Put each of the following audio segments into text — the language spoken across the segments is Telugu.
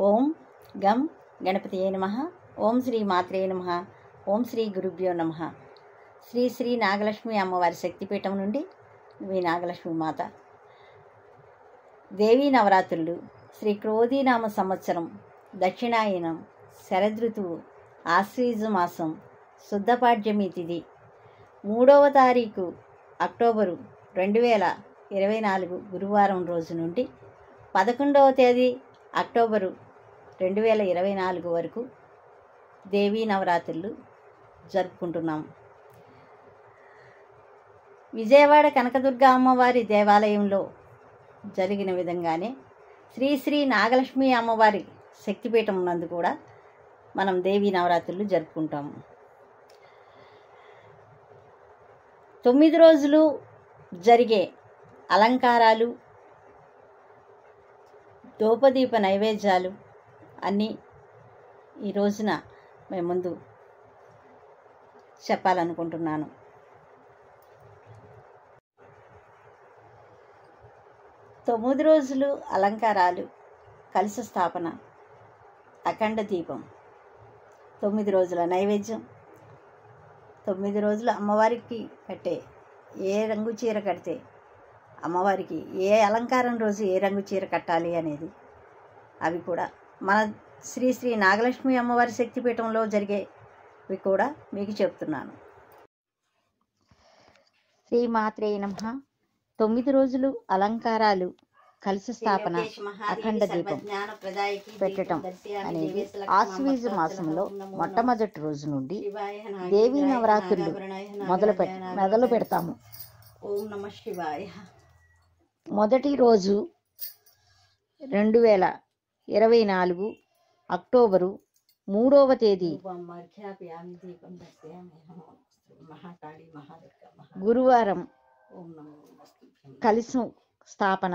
ఓం గం గణపతియే నమః. ఓం శ్రీ మాత్రే నమః. ఓం శ్రీ గురుభ్యో నమః. శ్రీ శ్రీ నాగలక్ష్మి అమ్మవారి శక్తిపీఠం నుండి మీ నాగలక్ష్మి మాత. దేవీ నవరాత్రులు శ్రీ క్రోధీనామ సంవత్సరం దక్షిణాయనం శరదృతువు ఆశ్వీజ మాసం శుద్ధపాడ్యమి తిథి 3వ తారీఖు అక్టోబరు 2024 గురువారం రోజు నుండి 11వ తేదీ అక్టోబరు 2024 వరకు దేవీ నవరాత్రులు జరుపుకుంటున్నాము. విజయవాడ కనకదుర్గ అమ్మవారి దేవాలయంలో జరిగిన విధంగానే శ్రీ శ్రీ నాగలక్ష్మి అమ్మవారి శక్తిపీఠం నందు కూడా మనం దేవీ నవరాత్రులు జరుపుకుంటాము. 9 రోజులు జరిగే అలంకారాలు, ధూపదీప నైవేద్యాలు అన్నీ ఈ రోజున మేము ముందు చెప్పాలనుకుంటున్నాను. తొమ్మిది రోజులు అలంకారాలు, కలశ స్థాపన, అఖండ దీపం, 9 రోజుల నైవేద్యం, 9 రోజులు అమ్మవారికి కట్టే ఏ రంగు చీర కడితే అమ్మవారికి ఏ అలంకారం రోజు ఏ రంగు చీర కట్టాలి అనేది అవి కూడా మన శ్రీ శ్రీ నాగలక్ష్మి అమ్మవారి శక్తిపీఠంలో జరిగేవి కూడా మీకు చెప్తున్నాను. శ్రీ మాత్రే నమః. 9 రోజులు అలంకారాలు, కలశ స్థాపన, అఖండ దీపం పెట్టడం అనేది ఆశ్వీజ మాసంలో మొట్టమొదటి రోజు నుండి దేవీ నవరాత్రులు మొదలు పెడతాము. ఓం నమః శివాయ. మొదటి రోజు 2024 అక్టోబరు 3వ తేదీ గురువారం కలశం స్థాపన,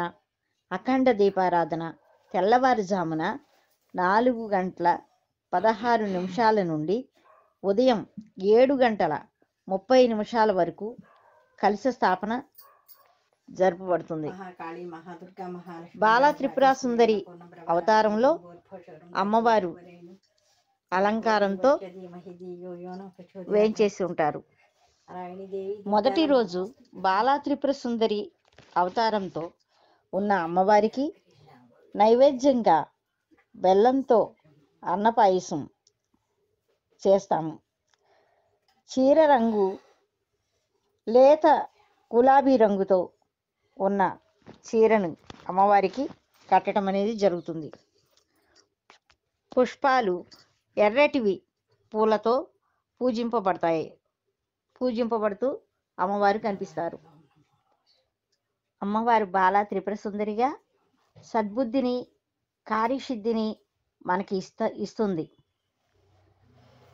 అఖండ దీపారాధన తెల్లవారుజామున 4:16 నుండి ఉదయం 7:30 వరకు కలశ స్థాపన జరుపబడుతుంది. బాలా త్రిపుర సుందరి అవతారంలో అమ్మవారు అలంకారంతో వేంచేసి ఉంటారు. మొదటి రోజు బాలా త్రిపుర సుందరి అవతారంతో ఉన్న అమ్మవారికి నైవేద్యంగా బెల్లంతో అన్నపాయసం చేస్తాము. చీర రంగు లేత గులాబీ రంగుతో ఉన్న చీరను అమ్మవారికి కట్టడం అనేది జరుగుతుంది. పుష్పాలు ఎర్రటివి పూలతో పూజింపబడుతూ అమ్మవారు కనిపిస్తారు. అమ్మవారు బాలా త్రిపుర సుందరిగా సద్బుద్ధిని, కార్యసిద్ధిని మనకి ఇస్తుంది.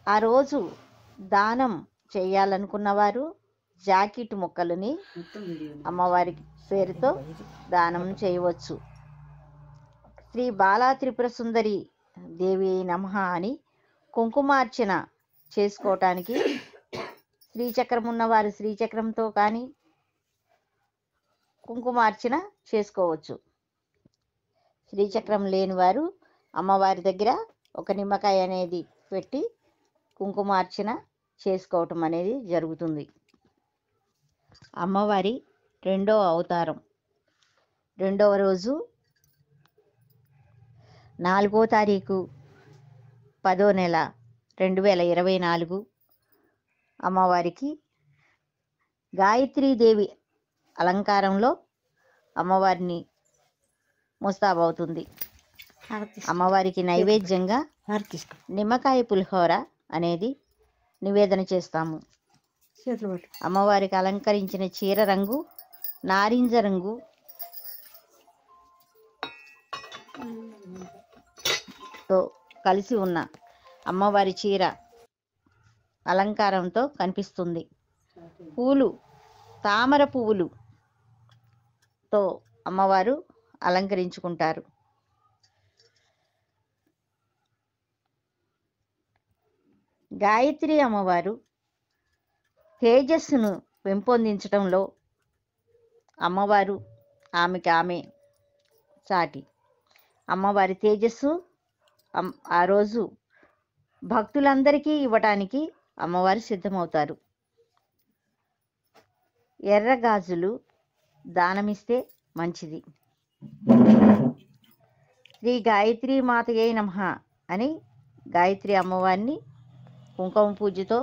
ఆ రోజు దానం చేయాలనుకున్నవారు జాకెట్ ముక్కలని అమ్మవారి పేరుతో దానం చేయవచ్చు. శ్రీ బాలా త్రిపుర సుందరి దేవి నమః అని కుంకుమార్చన చేసుకోవటానికి శ్రీచక్రం ఉన్నవారు శ్రీచక్రంతో కానీ కుంకుమార్చన చేసుకోవచ్చు. శ్రీచక్రం లేని వారు అమ్మవారి దగ్గర ఒక నిమ్మకాయ అనేది పెట్టి కుంకుమార్చన చేసుకోవటం అనేది జరుగుతుంది. అమ్మవారి 2వ అవతారం 2వ రోజు 4వ తారీఖు 10వ నెల 2024 అమ్మవారికి గాయత్రీదేవి అలంకారంలో అమ్మవారిని ముస్తాబవుతుంది. అమ్మవారికి నైవేద్యంగా నిమ్మకాయ పులిహోర అనేది నివేదన చేస్తాము. అమ్మవారికి అలంకరించిన చీర రంగు నారింజ రంగు తో కలిసి ఉన్న అమ్మవారి చీర అలంకారంతో కనిపిస్తుంది. పూలు తామర పువ్వులుతో అమ్మవారు అలంకరించుకుంటారు. గాయత్రి అమ్మవారు తేజస్సును పెంపొందించడంలో అమ్మవారు ఆమె సాటి. అమ్మవారి తేజస్సు ఆ రోజు భక్తులందరికీ ఇవ్వటానికి అమ్మవారు సిద్ధమవుతారు. ఎర్ర గాజులు దానమిస్తే మంచిది. శ్రీ గాయత్రీ మాతయే నమః అని గాయత్రి అమ్మవారిని కుంకుమ పూజతో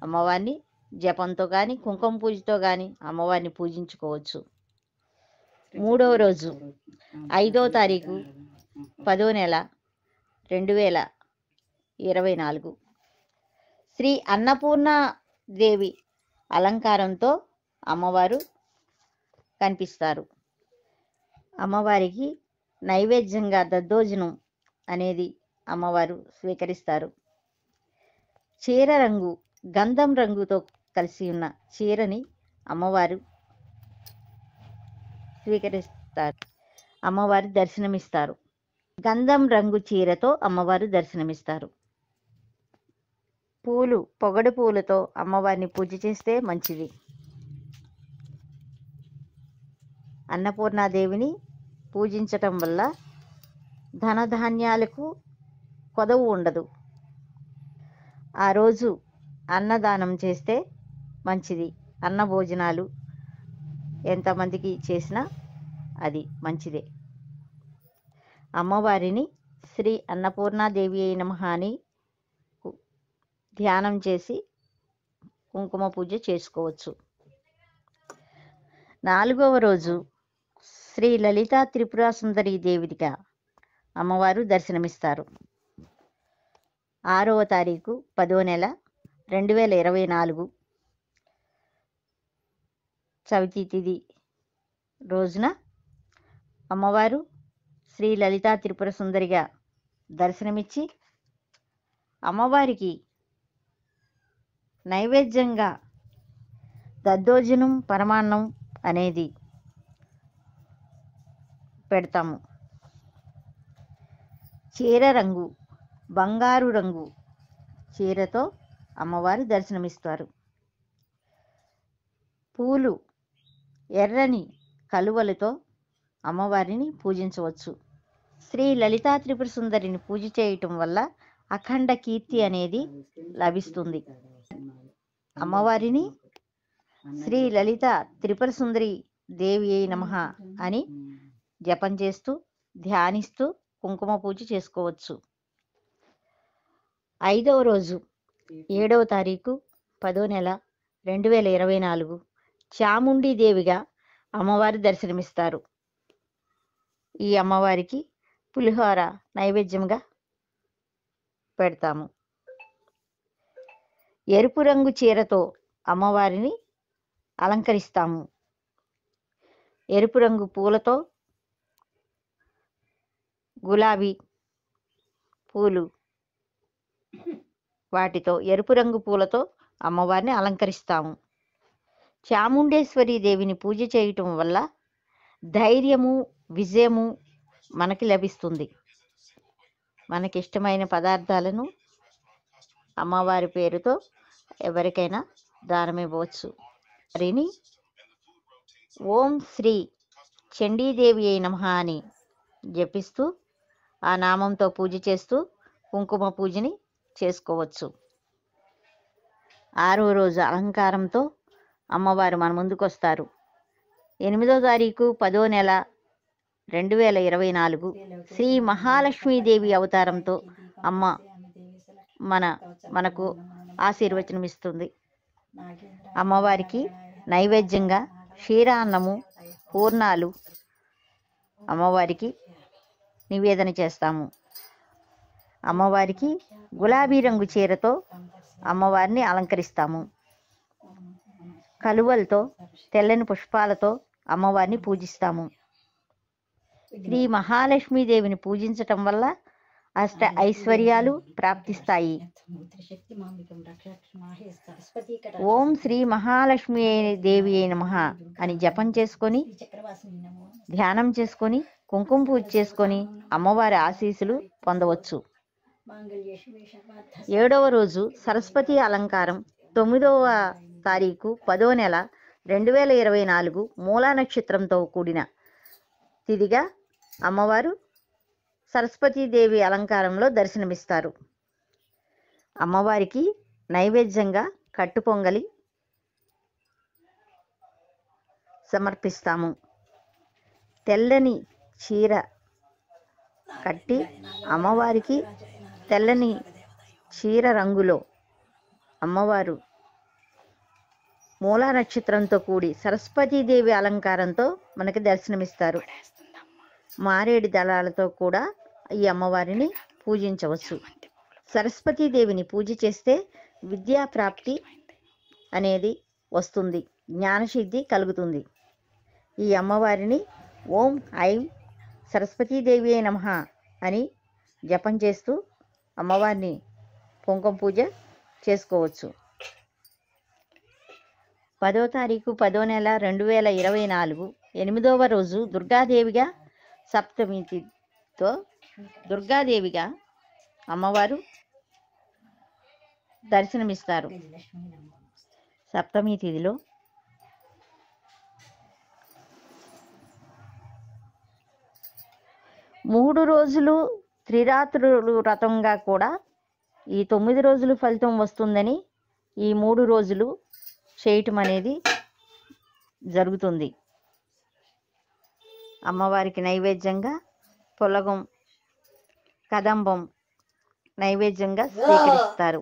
అమ్మవారిని జపంతో కానీ కుంకుమ పూజతో కానీ అమ్మవారిని పూజించుకోవచ్చు. 3వ రోజు 5వ తారీఖు 10వ నెల 2024 శ్రీ అన్నపూర్ణాదేవి అలంకారంతో అమ్మవారు కనిపిస్తారు. అమ్మవారికి నైవేద్యంగా దద్దోజనం అనేది అమ్మవారు స్వీకరిస్తారు. చీర రంగు గంధం రంగుతో కలిసి ఉన్న చీరని అమ్మవారు స్వీకరిస్తారు. అమ్మవారు దర్శనమిస్తారు. గంధం రంగు చీరతో అమ్మవారు దర్శనమిస్తారు. పూలు పొగడు పూలతో అమ్మవారిని పూజ చేస్తే మంచిది. అన్నపూర్ణాదేవిని పూజించటం వల్ల ధనధాన్యాలకు కొదవు ఉండదు. ఆ రోజు అన్నదానం చేస్తే మంచిది. అన్న భోజనాలు ఎంతమందికి చేసినా అది మంచిదే. అమ్మవారిని శ్రీ అన్నపూర్ణాదేవి అయిన నమః అని ధ్యానం చేసి కుంకుమ పూజ చేసుకోవచ్చు. 4వ రోజు శ్రీ లలితా త్రిపుర సుందరి దేవిగా అమ్మవారు దర్శనమిస్తారు. 6వ తారీఖు 10వ నెల 2024 చవితి తిథి రోజున అమ్మవారు శ్రీ లలితా త్రిపుర సుందరిగా దర్శనమిచ్చి అమ్మవారికి నైవేద్యంగా దద్దోజనం పరమాన్నం అనేది పెడతాము. చీర రంగు బంగారు రంగు చీరతో అమ్మవారు దర్శనమిస్తారు. పూలు ఎర్రని కలువలతో అమ్మవారిని పూజించవచ్చు. శ్రీ లలితా త్రిపుర సుందరిని పూజ చేయటం వల్ల అఖండ కీర్తి అనేది లభిస్తుంది. అమ్మవారిని శ్రీ లలిత త్రిపుర సుందరి దేవి అయి నమః అని జపం చేస్తూ ధ్యానిస్తూ కుంకుమ పూజ చేసుకోవచ్చు. 5వ రోజు 7వ తారీఖు 10వ నెల 2024 చాముండి దేవిగా అమ్మవారి దర్శనమిస్తారు. ఈ అమ్మవారికి పులిహోర నైవేద్యంగా పెడతాము. ఎరుపు రంగు చీరతో అమ్మవారిని అలంకరిస్తాము. ఎరుపు రంగు పూలతో గులాబీ పూలు వాటితో ఎరుపు రంగు పూలతో అమ్మవారిని అలంకరిస్తాము. చాముండేశ్వరి దేవిని పూజ చేయటం వల్ల ధైర్యము విజయము మనకి లభిస్తుంది. మనకిష్టమైన పదార్థాలను అమ్మవారి పేరుతో ఎవరికైనా దానమివ్వచ్చు. వారిని ఓం శ్రీ చండీదేవి అయి నమః అని జపిస్తూ ఆ నామంతో పూజ చేస్తూ కుంకుమ పూజని చేసుకోవచ్చు. 6వ రోజు అలంకారంతో అమ్మవారు మన ముందుకు వస్తారు. 8వ తారీఖు 10వ నెల 2024 శ్రీ మహాలక్ష్మీదేవి అవతారంతో అమ్మ మనకు ఆశీర్వచనం ఇస్తుంది. అమ్మవారికి నైవేద్యంగా క్షీరాన్నము పూర్ణాలు అమ్మవారికి నివేదన చేస్తాము. అమ్మవారికి గులాబీ రంగు చీరతో అమ్మవారిని అలంకరిస్తాము. కలువలతో తెల్లని పుష్పాలతో అమ్మవారిని పూజిస్తాము. శ్రీ మహాలక్ష్మీదేవిని పూజించటం వల్ల అష్ట ఐశ్వర్యాలు ప్రాప్తిస్తాయి. ఓం శ్రీ మహాలక్ష్మీ దేవి అయి నమః అని జపం చేసుకొని ధ్యానం చేసుకొని కుంకుమ పూజ చేసుకొని అమ్మవారి ఆశీస్సులు పొందవచ్చు. 7వ రోజు సరస్వతి అలంకారం 9వ తారీఖు 10వ నెల 2024 మూలా నక్షత్రంతో కూడిన తిథిగా అమ్మవారు సరస్వతీదేవి అలంకారంలో దర్శనమిస్తారు. అమ్మవారికి నైవేద్యంగా కట్టు పొంగలి సమర్పిస్తాము. తెల్లని చీర కట్టి అమ్మవారికి తెల్లని చీర రంగులో అమ్మవారు మూలా నక్షత్రంతో కూడి సరస్వతీదేవి అలంకారంతో మనకి దర్శనమిస్తారు. మారేడు దళాలతో కూడా ఈ అమ్మవారిని పూజించవచ్చు. సరస్వతీదేవిని పూజ చేస్తే విద్యా ప్రాప్తి అనేది వస్తుంది, జ్ఞానసిద్ధి కలుగుతుంది. ఈ అమ్మవారిని ఓం ఐం సరస్వతీదేవి నమః అని జపం చేస్తూ అమ్మవారిని కుంకుమ పూజ చేసుకోవచ్చు. 10వ తారీఖు 10వ నెల 2024 8వ రోజు దుర్గాదేవిగా సప్తమి తిథితో దుర్గాదేవిగా అమ్మవారు దర్శనమిస్తారు. సప్తమి తిథిలో 3 రోజులు త్రిరాత్రులు వ్రతంగా కూడా ఈ 9 రోజులు ఫలితం వస్తుందని ఈ 3 రోజులు చేయటం అనేది జరుగుతుంది. అమ్మవారికి నైవేద్యంగా పొలగం, కదంబం నైవేద్యంగా స్వీకరిస్తారు.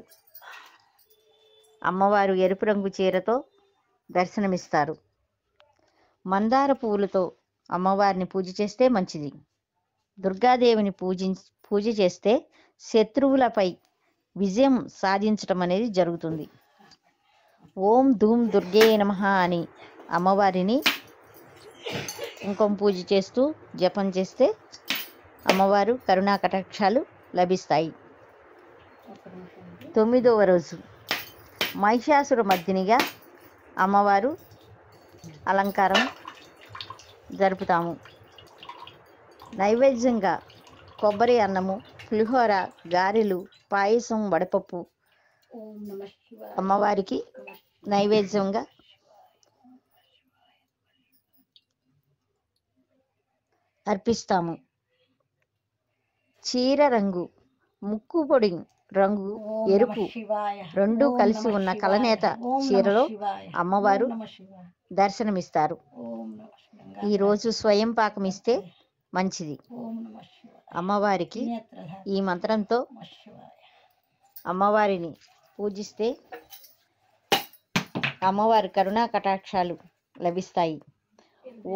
అమ్మవారు ఎరుపు రంగు చీరతో దర్శనమిస్తారు. మందార పువ్వులతో అమ్మవారిని పూజ చేస్తే మంచిది. దుర్గాదేవిని పూజ చేస్తే శత్రువులపై విజయం సాధించటం అనేది జరుగుతుంది. ఓం ధూమ్ దుర్గే నమః అని అమ్మవారిని కుంకుమ పూజ చేస్తూ జపం చేస్తే అమ్మవారు కరుణా కటాక్షాలు లభిస్తాయి. 9వ రోజు మహిషాసుర మర్దినిగా అమ్మవారు అలంకారం జరుపుతాము. నైవేద్యంగా కొబ్బరి అన్నము, పులిహోర, గారెలు, పాయసం, వడపప్పు అమ్మవారికి నైవేద్యంగా అర్పిస్తాము. చీర రంగు, ముక్కు పొడి రంగు ఎరుపు రెండు కలిసి ఉన్న కలనేత చీరలో అమ్మవారు దర్శనమిస్తారు. ఈరోజు స్వయం పాకం ఇస్తే మంచిది. అమ్మవారికి ఈ మంత్రంతో అమ్మవారిని పూజిస్తే అమ్మవారి కరుణా కటాక్షాలు లభిస్తాయి.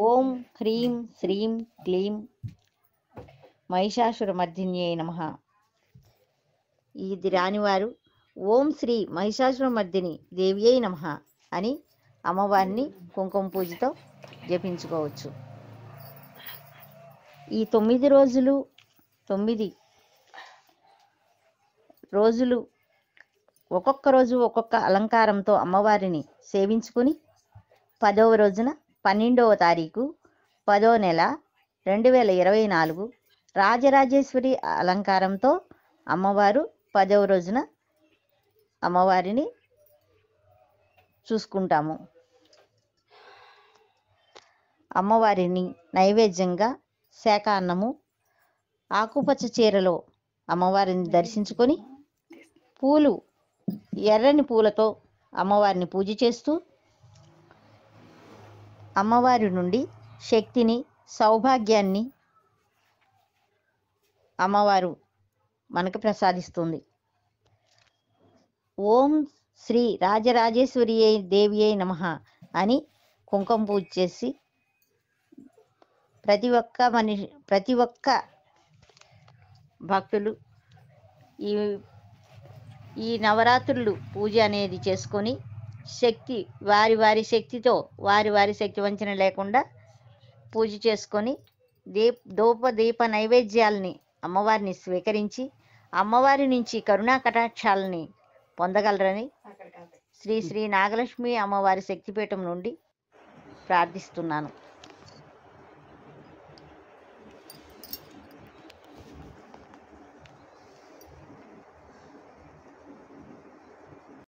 ఓం హ్రీం శ్రీం క్లీం మహిషాసుర మర్దిన్యై నమః. ఇది రానివారు ఓం శ్రీ మహిషాసుర మర్దిని దేవ్యై నమః అని అమ్మవారిని కుంకుమ పూజతో జపించుకోవచ్చు. ఈ 9 రోజులు 9 రోజులు ఒక్కొక్క రోజు ఒక్కొక్క అలంకారంతో అమ్మవారిని సేవించుకుని 10వ రోజున 12వ తారీఖు 10వ నెల 2024 రాజరాజేశ్వరి అలంకారంతో అమ్మవారు 10వ రోజున అమ్మవారిని చూసుకుంటాము. అమ్మవారిని నైవేద్యంగా శాకాన్నము, ఆకుపచ్చ చీరలో అమ్మవారిని దర్శించుకొని పూలు, ఎర్రని పూలతో అమ్మవారిని పూజ చేస్తూ అమ్మవారి నుండి శక్తిని, సౌభాగ్యాన్ని అమ్మవారు మనకు ప్రసాదిస్తుంది. ఓం శ్రీ రాజరాజేశ్వరి దేవియై నమః అని కుంకుమ పూజ చేసి ప్రతి ఒక్క భక్తులు ఈ నవరాత్రులు పూజ అనేది చేసుకొని శక్తి వారి శక్తితో వారి శక్తి వంచన లేకుండా పూజ చేసుకొని దీప నైవేద్యాలని అమ్మవారిని స్వీకరించి అమ్మవారి నుంచి కరుణా కటాక్షాలని పొందగలరని శ్రీ శ్రీ నాగలక్ష్మి అమ్మవారి శక్తిపీఠం నుండి ప్రార్థిస్తున్నాను.